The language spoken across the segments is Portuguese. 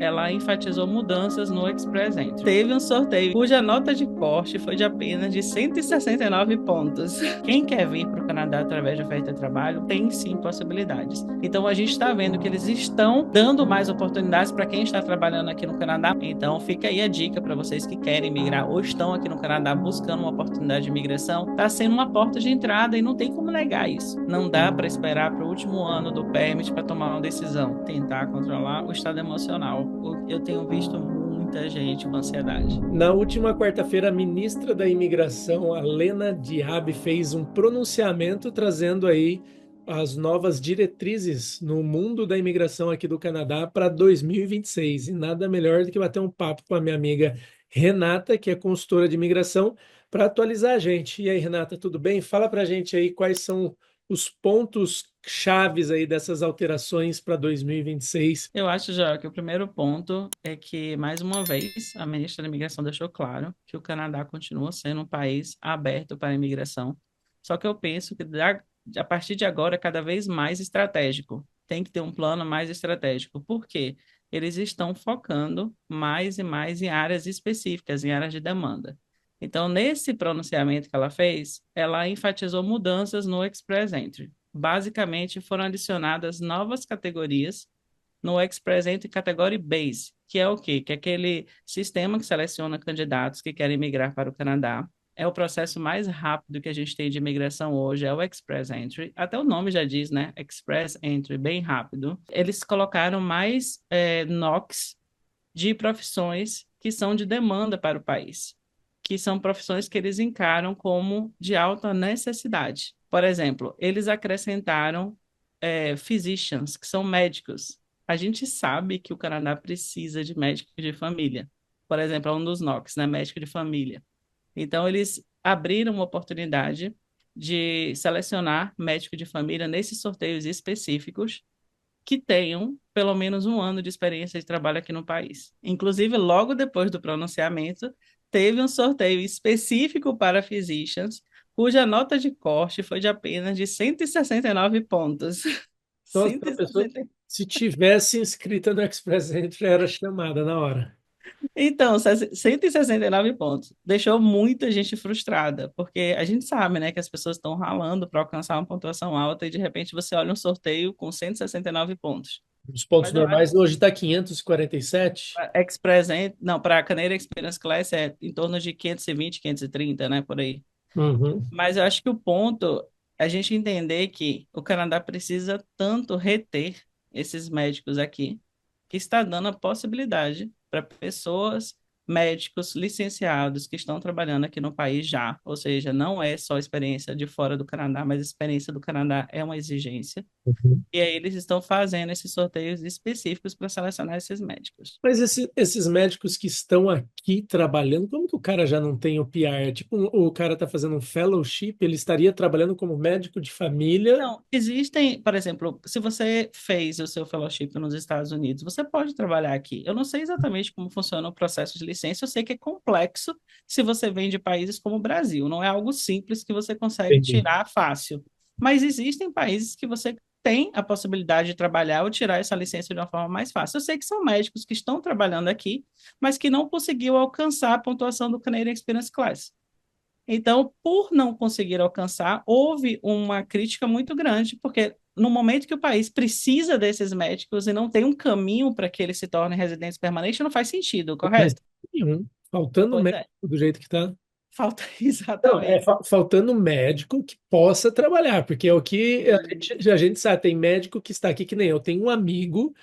ela enfatizou mudanças no Express Entry. Teve um sorteio cuja nota de corte foi de apenas de 169 pontos. Quem quer vir para o Canadá através de oferta de trabalho tem sim possibilidades. Então a gente está vendo que eles estão dando mais oportunidades para quem está trabalhando aqui no Canadá. Então fica aí a dica para vocês que querem migrar ou estão aqui no Canadá buscando uma oportunidade de imigração. Está sendo uma porta de entrada e não tem como negar isso. Não dá para esperar para o último ano do permit para tomar uma decisão. Tentar controlar o estado emocional. Eu tenho visto muita gente com ansiedade. Na última quarta-feira, a ministra da Imigração, a Lena Diab, fez um pronunciamento trazendo aí as novas diretrizes no mundo da imigração aqui do Canadá para 2026. E nada melhor do que bater um papo com a minha amiga Renata, que é consultora de imigração, para atualizar a gente. E aí, Renata, tudo bem? Fala para a gente aí quais são os pontos chaves aí dessas alterações para 2026. Eu acho já que o primeiro ponto é que, mais uma vez, a ministra da Imigração deixou claro que o Canadá continua sendo um país aberto para a imigração. Só que eu penso que a partir de agora é cada vez mais estratégico. Tem que ter um plano mais estratégico. Por quê? Eles estão focando mais e mais em áreas específicas, em áreas de demanda. Então, nesse pronunciamento que ela fez, ela enfatizou mudanças no Express Entry. Basicamente, foram adicionadas novas categorias no Express Entry Category Base, que é o quê? Que é aquele sistema que seleciona candidatos que querem migrar para o Canadá. É o processo mais rápido que a gente tem de imigração hoje, é o Express Entry. Até o nome já diz, né? Express Entry, bem rápido. Eles colocaram mais NOCs de profissões que são de demanda para o país, que são profissões que eles encaram como de alta necessidade. Por exemplo, eles acrescentaram physicians, que são médicos. A gente sabe que o Canadá precisa de médico de família. Por exemplo, é um dos NOCs, né? Médico de família. Então, eles abriram uma oportunidade de selecionar médico de família nesses sorteios específicos que tenham pelo menos um ano de experiência de trabalho aqui no país. Inclusive, logo depois do pronunciamento, teve um sorteio específico para physicians, cuja nota de corte foi de apenas de 169 pontos. Nossa, a pessoa, 160. se tivesse inscrita no Express Entry, era chamada na hora. Então, 169 pontos. Deixou muita gente frustrada, porque a gente sabe, né, que as pessoas estão ralando para alcançar uma pontuação alta e de repente você olha um sorteio com 169 pontos. Os pontos Mas eu acho normais hoje está 547. Express, não, para a Canadian Experience Class é em torno de 520, 530, né, por aí. Uhum. Mas eu acho que o ponto é a gente entender que o Canadá precisa tanto reter esses médicos aqui, que está dando a possibilidade para pessoas, médicos licenciados que estão trabalhando aqui no país já, ou seja, não é só experiência de fora do Canadá, mas a experiência do Canadá é uma exigência. Uhum. E aí eles estão fazendo esses sorteios específicos para selecionar esses médicos. Mas esses médicos que estão aqui trabalhando, como que o cara já não tem o PR? É tipo, o cara está fazendo um fellowship, ele estaria trabalhando como médico de família. Não, existem, por exemplo, se você fez o seu fellowship nos Estados Unidos, você pode trabalhar aqui. Eu não sei exatamente como funciona o processo de licença, eu sei que é complexo se você vem de países como o Brasil. Não é algo simples que você consegue Entendi. tirar fácil. Mas existem países que você tem a possibilidade de trabalhar ou tirar essa licença de uma forma mais fácil. Eu sei que são médicos que estão trabalhando aqui, mas que não conseguiu alcançar a pontuação do Canadian Experience Class. Então, por não conseguir alcançar, houve uma crítica muito grande, porque no momento que o país precisa desses médicos e não tem um caminho para que eles se tornem residentes permanentes, não faz sentido, Não faz correto? nenhum. Faltando Pois médico é, do jeito que está. falta Não, é exatamente. faltando médico que possa trabalhar, porque é o que Sim. a gente sabe, tem médico que está aqui que nem eu. Tenho um amigo,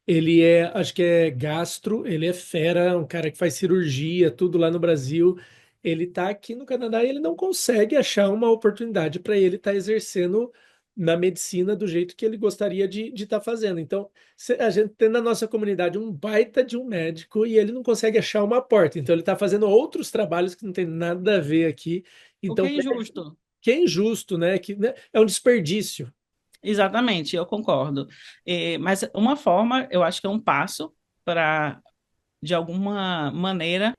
ele é, acho que é gastro, ele é fera, um cara que faz cirurgia, tudo lá no Brasil. Ele está aqui no Canadá e ele não consegue achar uma oportunidade para ele estar exercendo na medicina do jeito que ele gostaria de estar fazendo. Então, a gente tem na nossa comunidade um baita de um médico e ele não consegue achar uma porta. Então, ele está fazendo outros trabalhos que não tem nada a ver aqui. O que Então, é injusto. que é injusto, né? Que, né, é um desperdício. Exatamente, eu concordo. Mas uma forma, eu acho que é um passo para, de alguma maneira,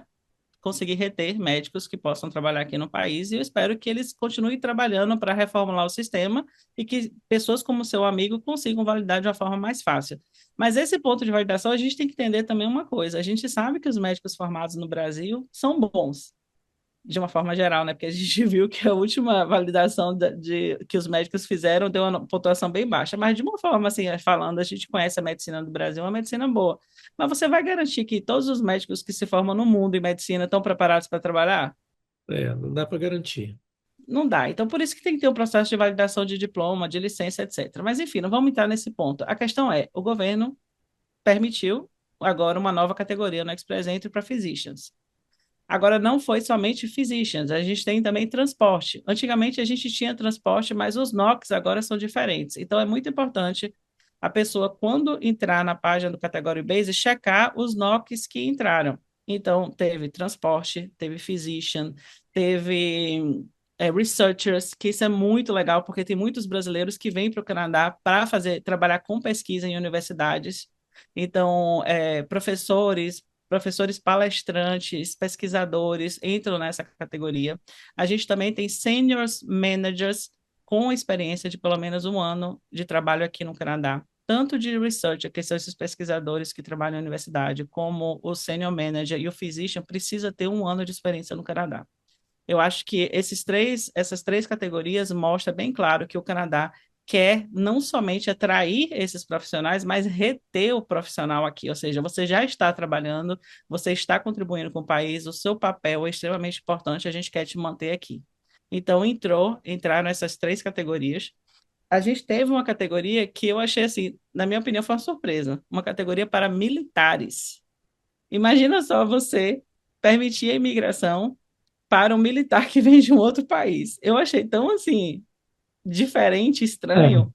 conseguir reter médicos que possam trabalhar aqui no país e eu espero que eles continuem trabalhando para reformular o sistema e que pessoas como seu amigo consigam validar de uma forma mais fácil. Mas esse ponto de validação, a gente tem que entender também uma coisa. A gente sabe que os médicos formados no Brasil são bons, de uma forma geral, né? Porque a gente viu que a última validação que os médicos fizeram deu uma pontuação bem baixa. Mas de uma forma assim, falando, a gente conhece a medicina do Brasil, é uma medicina boa. Mas você vai garantir que todos os médicos que se formam no mundo em medicina estão preparados para trabalhar? É, não dá para garantir. Não dá. Então, por isso que tem que ter um processo de validação de diploma, de licença, etc. Mas, enfim, não vamos entrar nesse ponto. A questão é, o governo permitiu agora uma nova categoria no Express Entry para physicians. Agora, não foi somente physicians, a gente tem também transporte. Antigamente, a gente tinha transporte, mas os NOCs agora são diferentes. Então, é muito importante a pessoa, quando entrar na página do Category Base, checar os NOCs que entraram. Então, teve transporte, teve physician, teve researchers, que isso é muito legal, porque tem muitos brasileiros que vêm para o Canadá para trabalhar com pesquisa em universidades. Então, professores palestrantes, pesquisadores entram nessa categoria. A gente também tem seniors managers com experiência de pelo menos um ano de trabalho aqui no Canadá, tanto de research, que são esses pesquisadores que trabalham na universidade, como o senior manager e o physician precisa ter um ano de experiência no Canadá. Eu acho que essas três categorias mostram bem claro que o Canadá quer não somente atrair esses profissionais, mas reter o profissional aqui. Ou seja, você já está trabalhando, você está contribuindo com o país, o seu papel é extremamente importante, a gente quer te manter aqui. Então, entraram essas três categorias. A gente teve uma categoria que eu achei, assim, na minha opinião, foi uma surpresa, uma categoria para militares. Imagina só você permitir a imigração para um militar que vem de um outro país. Eu achei tão assim diferente, É. estranho,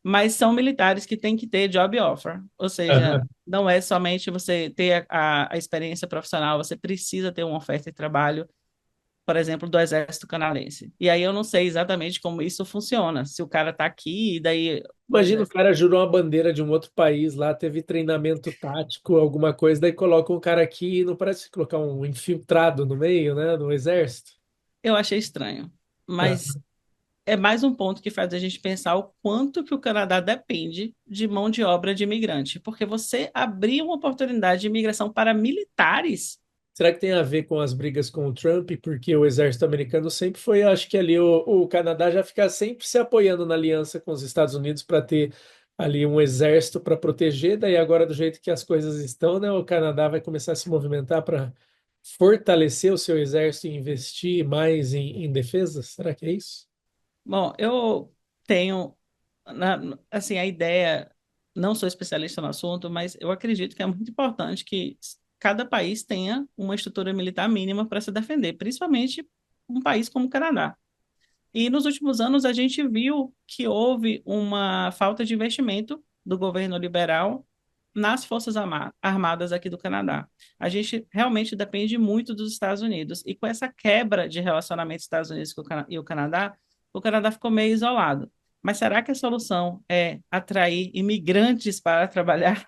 mas são militares que têm que ter job offer, ou seja, Aham. não é somente você ter a experiência profissional, você precisa ter uma oferta de trabalho, por exemplo, do Exército Canadense. E aí eu não sei exatamente como isso funciona, se o cara está aqui e daí o Imagina o Exército. cara jurou uma bandeira de um outro país lá, teve treinamento tático, alguma coisa, daí coloca um cara aqui e não parece colocar um infiltrado no meio, né, no exército. Eu achei estranho, mas Aham. é mais um ponto que faz a gente pensar o quanto que o Canadá depende de mão de obra de imigrante, porque você abrir uma oportunidade de imigração para militares. Será que tem a ver com as brigas com o Trump? Porque o exército americano sempre foi, acho que ali o Canadá já fica sempre se apoiando na aliança com os Estados Unidos para ter ali um exército para proteger. Daí agora, do jeito que as coisas estão, né, o Canadá vai começar a se movimentar para fortalecer o seu exército e investir mais em defesa? Será que é isso? Bom, eu tenho assim a ideia, não sou especialista no assunto, mas eu acredito que é muito importante que cada país tenha uma estrutura militar mínima para se defender, principalmente um país como o Canadá. E nos últimos anos a gente viu que houve uma falta de investimento do governo liberal nas Forças Armadas aqui do Canadá. A gente realmente depende muito dos Estados Unidos. E com essa quebra de relacionamento dos Estados Unidos e o Canadá ficou meio isolado. Mas será que a solução é atrair imigrantes para trabalhar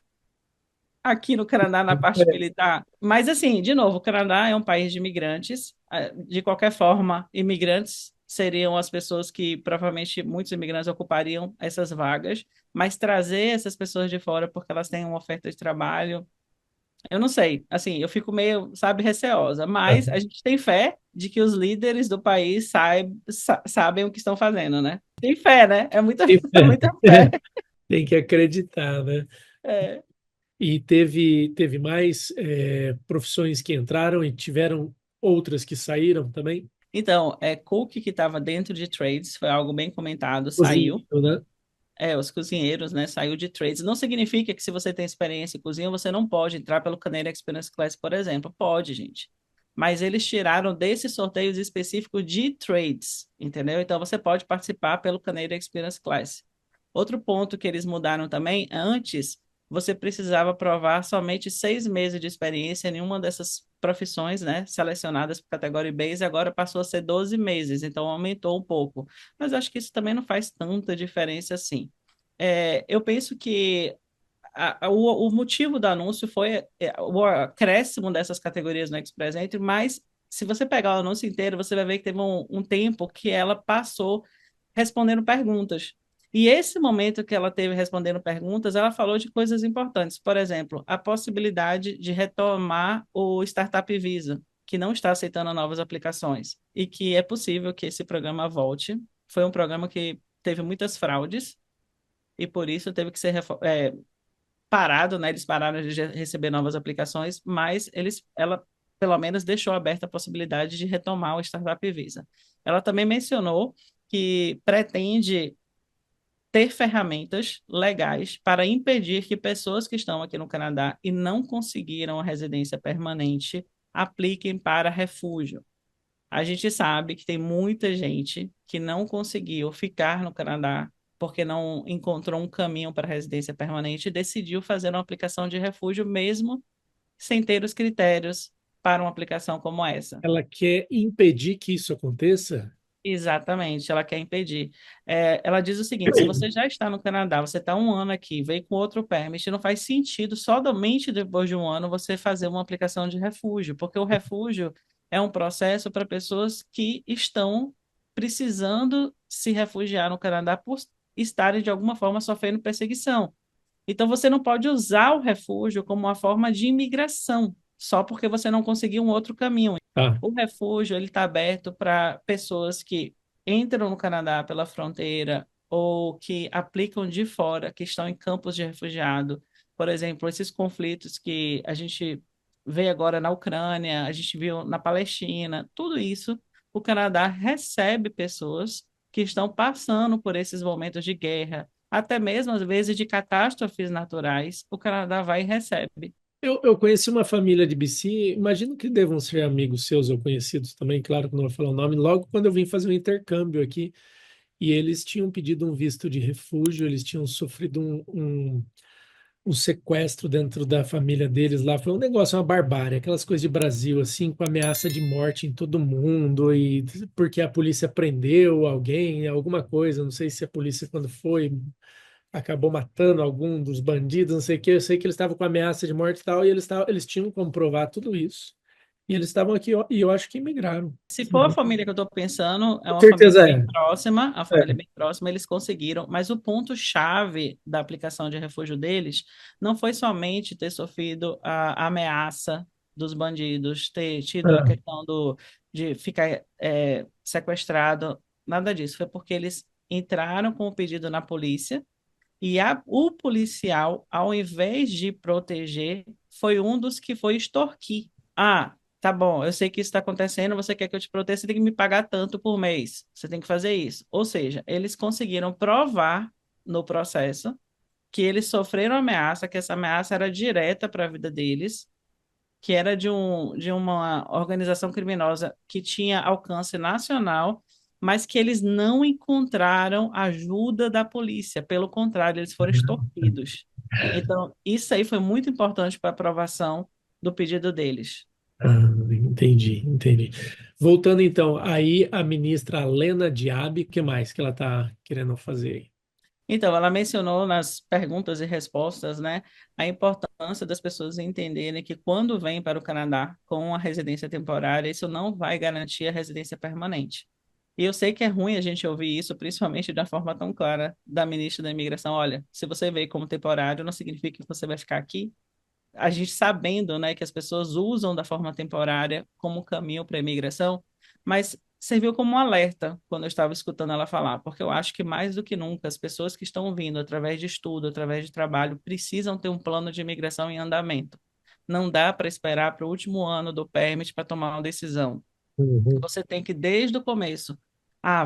aqui no Canadá na parte É. militar? Mas, assim, de novo, o Canadá é um país de imigrantes. De qualquer forma, imigrantes seriam as pessoas que provavelmente muitos imigrantes ocupariam essas vagas, mas trazer essas pessoas de fora porque elas têm uma oferta de trabalho, eu não sei. Assim, eu fico meio, sabe, receosa, mas a gente tem fé de que os líderes do país sabem o que estão fazendo, né? Tem fé, né? É muita, Tem muita fé. tem que acreditar, né? É. E teve mais profissões que entraram e tiveram outras que saíram também. Então, Cook, que estava dentro de trades, foi algo bem comentado, saiu. Cozinheiro, né? Os cozinheiros, né? Saiu de trades. Não significa que se você tem experiência em cozinha, você não pode entrar pelo Canadian Experience Class, por exemplo. Pode, gente. Mas eles tiraram desses sorteios específicos de trades, entendeu? Então você pode participar pelo Canadian Experience Class. Outro ponto que eles mudaram também, antes você precisava provar somente 6 meses de experiência em uma dessas profissões, né, selecionadas por categoria base, agora passou a ser 12 meses, então aumentou um pouco. Mas acho que isso também não faz tanta diferença assim. Eu penso que o motivo do anúncio foi o acréscimo dessas categorias no Express Entry, mas se você pegar o anúncio inteiro, você vai ver que teve um tempo que ela passou respondendo perguntas. E esse momento que ela teve respondendo perguntas, ela falou de coisas importantes. Por exemplo, a possibilidade de retomar o Startup Visa, que não está aceitando novas aplicações, e que é possível que esse programa volte. Foi um programa que teve muitas fraudes, e por isso teve que ser parado, né? Eles pararam de receber novas aplicações, mas ela pelo menos deixou aberta a possibilidade de retomar o Startup Visa. Ela também mencionou que pretende ter ferramentas legais para impedir que pessoas que estão aqui no Canadá e não conseguiram a residência permanente apliquem para refúgio. A gente sabe que tem muita gente que não conseguiu ficar no Canadá porque não encontrou um caminho para a residência permanente e decidiu fazer uma aplicação de refúgio mesmo sem ter os critérios para uma aplicação como essa. Ela quer impedir que isso aconteça? Exatamente, ela quer impedir. Ela diz o seguinte: se você já está no Canadá, você está um ano aqui, veio com outro permit, não faz sentido somente depois de um ano você fazer uma aplicação de refúgio, porque o refúgio é um processo para pessoas que estão precisando se refugiar no Canadá por estarem de alguma forma sofrendo perseguição. Então, você não pode usar o refúgio como uma forma de imigração, só porque você não conseguiu um outro caminho. Tá. O refúgio ele está aberto para pessoas que entram no Canadá pela fronteira ou que aplicam de fora, que estão em campos de refugiado. Por exemplo, esses conflitos que a gente vê agora na Ucrânia, a gente viu na Palestina, tudo isso, o Canadá recebe pessoas que estão passando por esses momentos de guerra, até mesmo às vezes de catástrofes naturais, o Canadá vai e recebe. Eu conheci uma família de BC, imagino que devam ser amigos seus ou conhecidos também, claro que não vou falar o nome, logo quando eu vim fazer um intercâmbio aqui, e eles tinham pedido um visto de refúgio, eles tinham sofrido um sequestro dentro da família deles lá, foi um negócio, uma barbárie, aquelas coisas de Brasil, assim, com ameaça de morte em todo mundo, e porque a polícia prendeu alguém, alguma coisa, não sei se a polícia, quando foi, acabou matando algum dos bandidos, não sei o que. Eu sei que eles estavam com ameaça de morte e tal, e eles tinham como provar tudo isso. E eles estavam aqui, ó, e eu acho que migraram. Se for a família que eu estou pensando, é Com uma família certeza bem é. próxima, a família É. bem próxima, eles conseguiram, mas o ponto-chave da aplicação de refúgio deles não foi somente ter sofrido a ameaça dos bandidos, ter tido a Ah, questão de ficar sequestrado, nada disso, foi porque eles entraram com o pedido na polícia e o policial, ao invés de proteger, foi um dos que foi extorquir. Ah, tá bom, eu sei que isso está acontecendo, você quer que eu te proteja, você tem que me pagar tanto por mês. Você tem que fazer isso. Ou seja, eles conseguiram provar no processo que eles sofreram ameaça, que essa ameaça era direta para a vida deles, que era de uma organização criminosa que tinha alcance nacional, mas que eles não encontraram ajuda da polícia. Pelo contrário, eles foram extorquidos. Então, isso aí foi muito importante para a aprovação do pedido deles. ah, entendi. Voltando então, aí a ministra Lena Diab, o que mais que ela está querendo fazer aí? Então, ela mencionou nas perguntas e respostas, né, a importância das pessoas entenderem que quando vêm para o Canadá com a residência temporária, isso não vai garantir a residência permanente. E eu sei que é ruim a gente ouvir isso, principalmente de uma forma tão clara da ministra da Imigração. Olha, se você veio como temporário, não significa que você vai ficar aqui. A gente sabendo, né, que as pessoas usam da forma temporária como caminho para a imigração, mas serviu como um alerta quando eu estava escutando ela falar, porque eu acho que mais do que nunca as pessoas que estão vindo através de estudo, através de trabalho, precisam ter um plano de imigração em andamento. Não dá para esperar para o último ano do permit para tomar uma decisão. Uhum. Você tem que, desde o começo,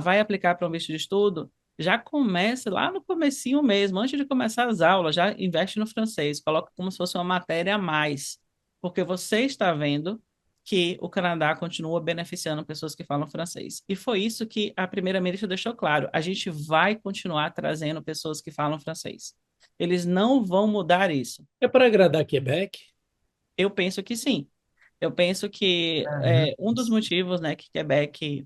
vai aplicar para um visto de estudo? Já comece lá no comecinho mesmo, antes de começar as aulas, já investe no francês, coloca como se fosse uma matéria a mais, porque você está vendo que o Canadá continua beneficiando pessoas que falam francês. E foi isso que a primeira-ministra deixou claro, a gente vai continuar trazendo pessoas que falam francês. Eles não vão mudar isso. É para agradar Quebec? Eu penso que sim. Eu penso que Aham. um dos motivos, né, que Quebec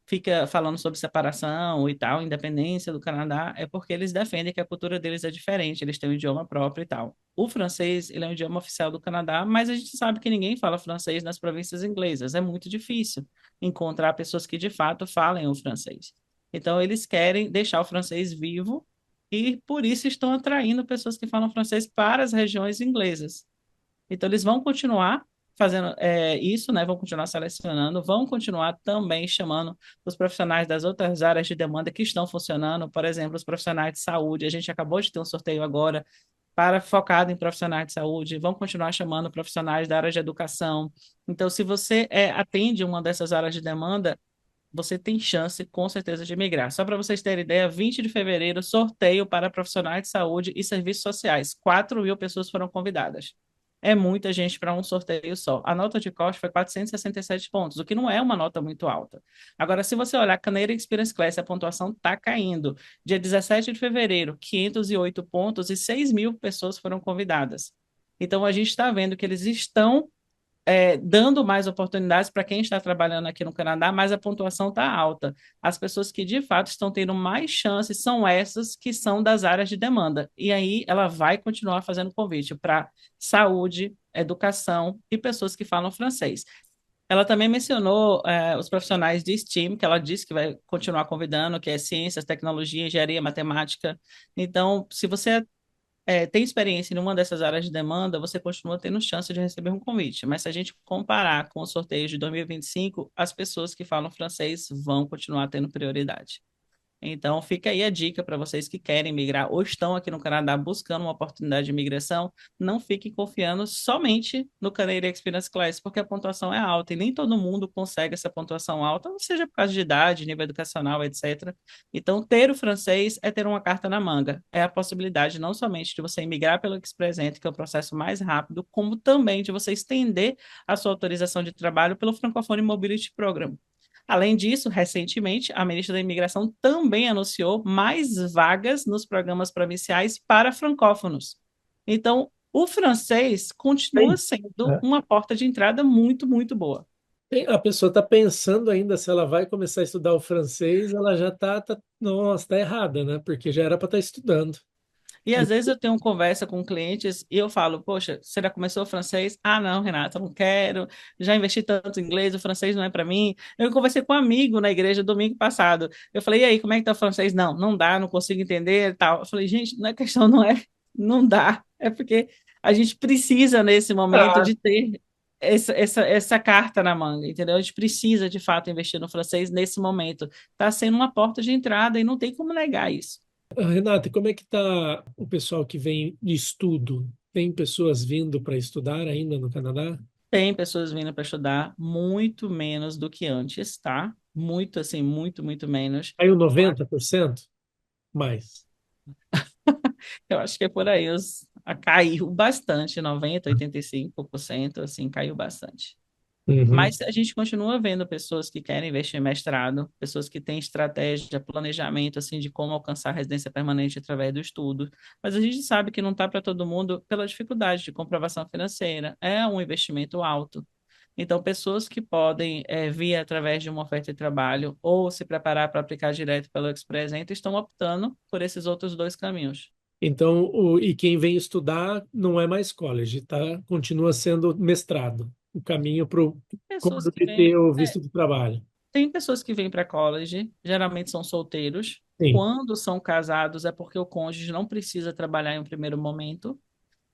fica falando sobre separação e tal, independência do Canadá, é porque eles defendem que a cultura deles é diferente, eles têm um idioma próprio e tal. O francês, ele é um idioma oficial do Canadá, mas a gente sabe que ninguém fala francês nas províncias inglesas. É muito difícil encontrar pessoas que de fato falem o francês. Então, eles querem deixar o francês vivo e, por isso, estão atraindo pessoas que falam francês para as regiões inglesas. Então, eles vão continuar fazendo isso, né? Vão continuar selecionando, vão continuar também chamando os profissionais das outras áreas de demanda que estão funcionando, por exemplo, os profissionais de saúde. A gente acabou de ter um sorteio agora para focado em profissionais de saúde, vão continuar chamando profissionais da área de educação. Então, se você atende uma dessas áreas de demanda, você tem chance, com certeza, de migrar. Só para vocês terem ideia, 20 de fevereiro, sorteio para profissionais de saúde e serviços sociais. 4.000 pessoas foram convidadas. É muita gente para um sorteio só. A nota de corte foi 467 pontos, o que não é uma nota muito alta. Agora, se você olhar Canadian Experience Class, a pontuação está caindo. Dia 17 de fevereiro, 508 pontos e 6.000 pessoas foram convidadas. Então, a gente está vendo que eles estão dando mais oportunidades para quem está trabalhando aqui no Canadá, mas a pontuação está alta. As pessoas que de fato estão tendo mais chances são essas que são das áreas de demanda. E aí ela vai continuar fazendo convite para saúde, educação e pessoas que falam francês. Ela também mencionou os profissionais de STEAM, que ela disse que vai continuar convidando, que é ciências, tecnologia, engenharia, matemática. Então, se você tem experiência em uma dessas áreas de demanda, você continua tendo chance de receber um convite. Mas se a gente comparar com os sorteios de 2025, as pessoas que falam francês vão continuar tendo prioridade. Então, fica aí a dica para vocês que querem migrar ou estão aqui no Canadá buscando uma oportunidade de migração, não fiquem confiando somente no Canadian Experience Class, porque a pontuação é alta e nem todo mundo consegue essa pontuação alta, seja por causa de idade, nível educacional, etc. Então, ter o francês é ter uma carta na manga. É a possibilidade não somente de você migrar pelo Express Entry, que é o processo mais rápido, como também de você estender a sua autorização de trabalho pelo Francophone Mobility Program. Além disso, recentemente, a ministra da Imigração também anunciou mais vagas nos programas provinciais para francófonos. Então, o francês continua Tem. sendo É. uma porta de entrada muito, muito boa. A pessoa está pensando ainda se ela vai começar a estudar o francês, ela já nossa, está errada, né? Porque já era para estar estudando. E às vezes eu tenho conversa com clientes e eu falo, poxa, você já começou o francês? Ah, não, Renata, não quero. Já investi tanto em inglês, o francês não é para mim. Eu conversei com um amigo na igreja domingo passado. Eu falei, e aí, como é que tá o francês? Não, não dá, não consigo entender e tal. Eu falei, gente, não é questão, não é, não dá. É porque a gente precisa, nesse momento, Ah, de ter essa carta na manga, entendeu? A gente precisa, de fato, investir no francês nesse momento. Está sendo uma porta de entrada e não tem como negar isso. Renata, como é que está o pessoal que vem de estudo? Tem pessoas vindo para estudar ainda no Canadá? Tem pessoas vindo para estudar muito menos do que antes, tá? Muito, assim, muito, muito menos. Caiu 90%? Mais. Eu acho que é por aí. Caiu bastante, 90, 85%, assim, caiu bastante. Uhum. Mas a gente continua vendo pessoas que querem investir em mestrado, pessoas que têm estratégia, planejamento, assim, de como alcançar a residência permanente através do estudo. Mas a gente sabe que não está para todo mundo pela dificuldade de comprovação financeira. É um investimento alto. Então, pessoas que podem vir através de uma oferta de trabalho ou se preparar para aplicar direto pelo Express Entry estão optando por esses outros dois caminhos. Então, e quem vem estudar não é mais college, tá? Continua sendo mestrado. O caminho para o Pessoas cômodo que de vêm, ter o visto de trabalho. tem pessoas que vêm para college, geralmente são solteiros. Sim, Quando são casados é porque o cônjuge não precisa trabalhar em um primeiro momento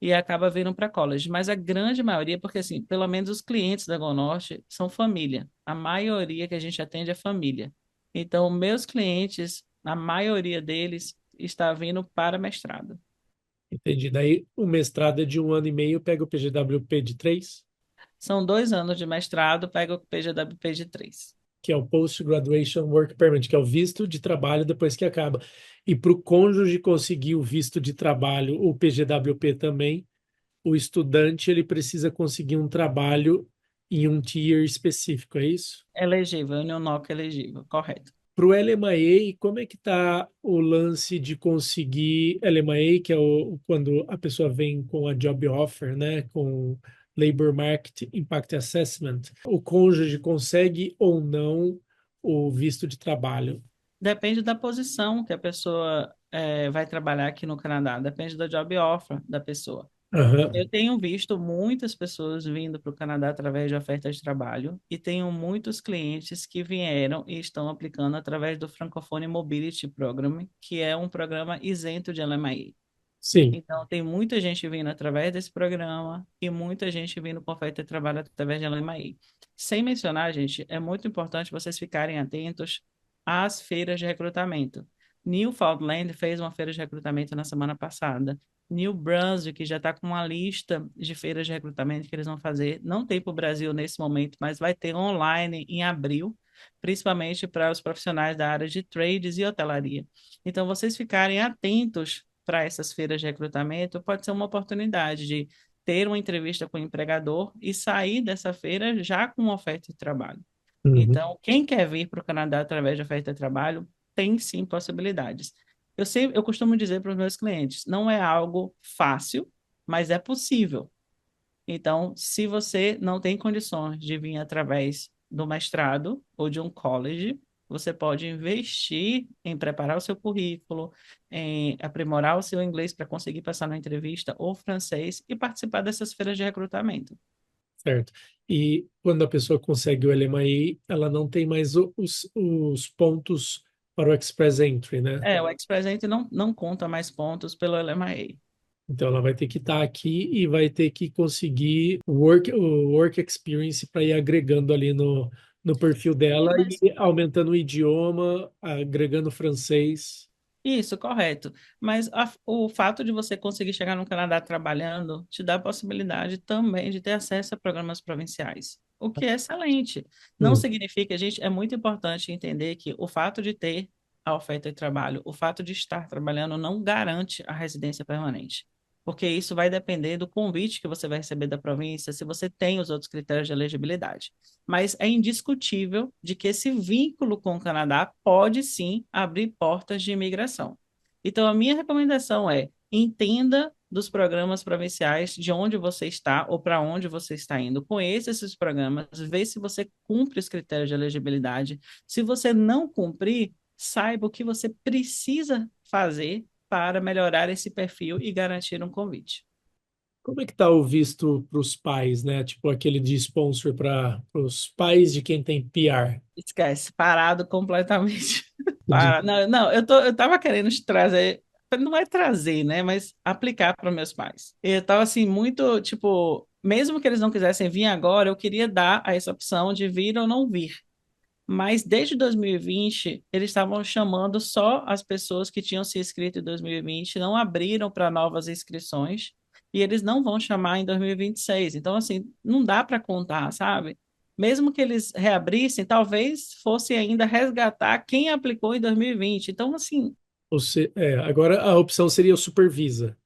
e acaba vindo para college. Mas a grande maioria, porque assim, pelo menos os clientes da GoNorte são família. A maioria que a gente atende é família. Então, meus clientes, a maioria deles está vindo para mestrado. entendi. Daí o mestrado é de 1 ano e meio, pega o PGWP de 3, São 2 anos de mestrado, pega o PGWP de 3. que é o Post Graduation Work Permit, que é o visto de trabalho depois que acaba. E para o cônjuge conseguir o visto de trabalho, o PGWP também, o estudante ele precisa conseguir um trabalho em um tier específico, é isso? Elegível, Unionoc elegível, correto. Para o LMIA, como é que está o lance de conseguir LMIA, que é quando a pessoa vem com a job offer, né, com Labor Market Impact Assessment, o cônjuge consegue ou não o visto de trabalho? Depende da posição que a pessoa vai trabalhar aqui no Canadá, depende da job offer da pessoa. Aham. Eu tenho visto muitas pessoas vindo para o Canadá através de ofertas de trabalho e tenho muitos clientes que vieram e estão aplicando através do Francophone Mobility Program, que é um programa isento de LMI. Sim. Então, tem muita gente vindo através desse programa e muita gente vindo com oferta de trabalho através de LMI. Sem mencionar, gente, é muito importante vocês ficarem atentos às feiras de recrutamento. Newfoundland fez uma feira de recrutamento na semana passada. New Brunswick já está com uma lista de feiras de recrutamento que eles vão fazer. Não tem para o Brasil nesse momento, mas vai ter online em abril, principalmente para os profissionais da área de trades e hotelaria. Então, vocês ficarem atentos para essas feiras de recrutamento, pode ser uma oportunidade de ter uma entrevista com o empregador e sair dessa feira já com uma oferta de trabalho. Uhum. Então, quem quer vir para o Canadá através de oferta de trabalho, tem sim possibilidades. Eu costumo dizer para os meus clientes, não é algo fácil, mas é possível. Então, se você não tem condições de vir através do mestrado ou de um college, você pode investir em preparar o seu currículo, em aprimorar o seu inglês para conseguir passar na entrevista ou francês e participar dessas feiras de recrutamento. Certo. E quando a pessoa consegue o LMI, ela não tem mais os pontos para o Express Entry, né? É, o Express Entry não conta mais pontos pelo LMIA. Então ela vai ter que estar aqui e vai ter que conseguir o work experience para ir agregando ali no perfil Sim, dela mas e aumentando o idioma, agregando francês. isso, correto. Mas o fato de você conseguir chegar no Canadá trabalhando te dá a possibilidade também de ter acesso a programas provinciais, o que é excelente. Não Hum. significa, gente, é muito importante entender que o fato de ter a oferta de trabalho, o fato de estar trabalhando não garante a residência permanente, porque isso vai depender do convite que você vai receber da província, se você tem os outros critérios de elegibilidade. Mas é indiscutível de que esse vínculo com o Canadá pode sim abrir portas de imigração. Então, a minha recomendação é entenda dos programas provinciais de onde você está ou para onde você está indo. Conheça esses programas, vê se você cumpre os critérios de elegibilidade. Se você não cumprir, saiba o que você precisa fazer para melhorar esse perfil e garantir um convite. Como é que tá o visto para os pais, né? Tipo aquele de sponsor para os pais de quem tem PR. Esquece, parado completamente. Para. Não, eu tava querendo te trazer, não é trazer, né, mas aplicar para meus pais. Eu tava assim muito, tipo, mesmo que eles não quisessem vir agora, eu queria dar a essa opção de vir ou não vir. Mas desde 2020, eles estavam chamando só as pessoas que tinham se inscrito em 2020, não abriram para novas inscrições, e eles não vão chamar em 2026. Então, assim, não dá para contar, sabe? Mesmo que eles reabrissem, talvez fosse ainda resgatar quem aplicou em 2020. Então, assim, Agora a opção seria o Supervisa.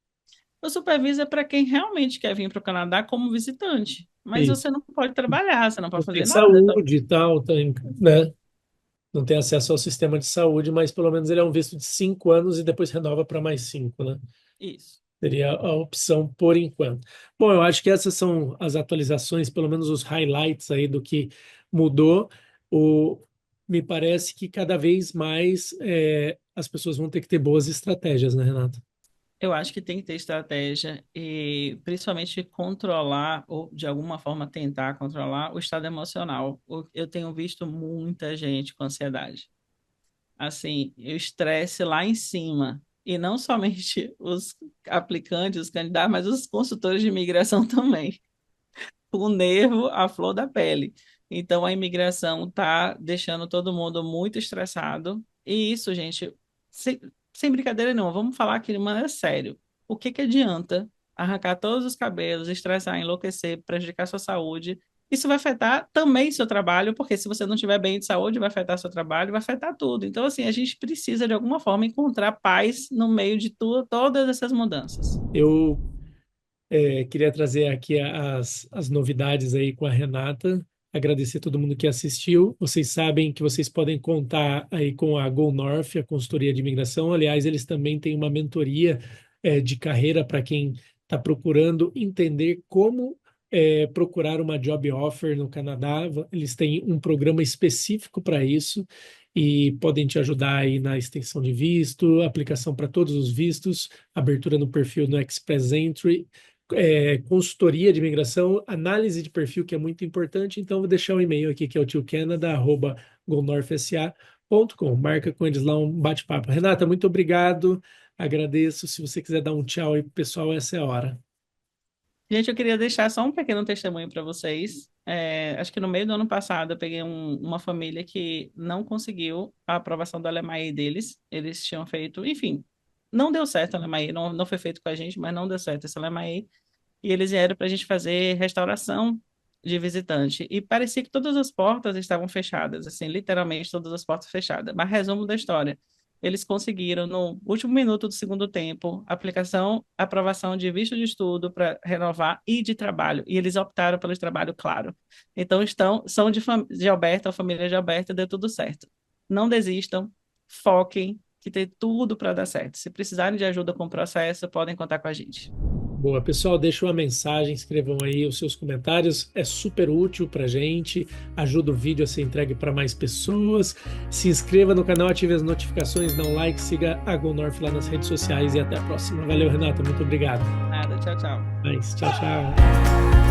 o supervisa é para quem realmente quer vir para o Canadá como visitante. Mas Isso. você não pode trabalhar, você não Não pode tem fazer nada. Então, saúde e tal, tem, né? Não tem acesso ao sistema de saúde, mas pelo menos ele é um visto de 5 anos e depois renova para mais 5, né? isso. Seria a opção por enquanto. Bom, eu acho que essas são as atualizações, pelo menos os highlights aí do que mudou. O, Me parece que cada vez mais as pessoas vão ter que ter boas estratégias, né, Renato? Eu acho que tem que ter estratégia e principalmente controlar ou de alguma forma tentar controlar o estado emocional. Eu tenho visto muita gente com ansiedade. Assim, o estresse lá em cima. E não somente os aplicantes, os candidatos, mas os consultores de imigração também. O nervo à flor da pele. Então, a imigração está deixando todo mundo muito estressado. E isso, gente, sem, sem brincadeira nenhuma, vamos falar aqui de maneira sério. O que que adianta arrancar todos os cabelos, estressar, enlouquecer, prejudicar sua saúde? Isso vai afetar também seu trabalho, porque se você não estiver bem de saúde, vai afetar seu trabalho, vai afetar tudo. Então, assim, a gente precisa, de alguma forma, encontrar paz no meio de todas essas mudanças. Eu queria trazer aqui as novidades aí com a Renata, agradecer a todo mundo que assistiu. Vocês sabem que vocês podem contar aí com a Go North, a consultoria de imigração. Aliás, eles também têm uma mentoria de carreira para quem está procurando entender como procurar uma job offer no Canadá. Eles têm um programa específico para isso e podem te ajudar aí na extensão de visto, aplicação para todos os vistos, abertura no perfil no Express Entry. consultoria de imigração, análise de perfil, que é muito importante. Então, vou deixar o e-mail aqui, que é o tiocanada@golnorfsa.com. Marca com eles lá um bate-papo. Renata, muito obrigado. Agradeço. Se você quiser dar um tchau aí pro pessoal, essa é a hora. Gente, eu queria deixar só um pequeno testemunho para vocês. Acho que no meio do ano passado eu peguei uma família que não conseguiu a aprovação do LMAE deles. Eles tinham feito, enfim, não deu certo o LMAE, não foi feito com a gente, mas não deu certo esse LMAE. E eles vieram para a gente fazer restauração de visitante. E parecia que todas as portas estavam fechadas, assim, literalmente todas as portas fechadas. Mas resumo da história. Eles conseguiram, no último minuto do segundo tempo, aprovação de visto de estudo para renovar e de trabalho. E eles optaram pelo trabalho, claro. Então, são de Alberta, a família de Alberta, deu tudo certo. Não desistam, foquem, que tem tudo para dar certo. Se precisarem de ajuda com o processo, podem contar com a gente. Boa, pessoal, deixa uma mensagem, escrevam aí os seus comentários, é super útil para gente, ajuda o vídeo a ser entregue para mais pessoas. Se inscreva no canal, ative as notificações, dá um like, siga a GoNorth lá nas redes sociais e até a próxima. Valeu, Renata, muito obrigado. Nada, tchau, tchau. Tchau, tchau.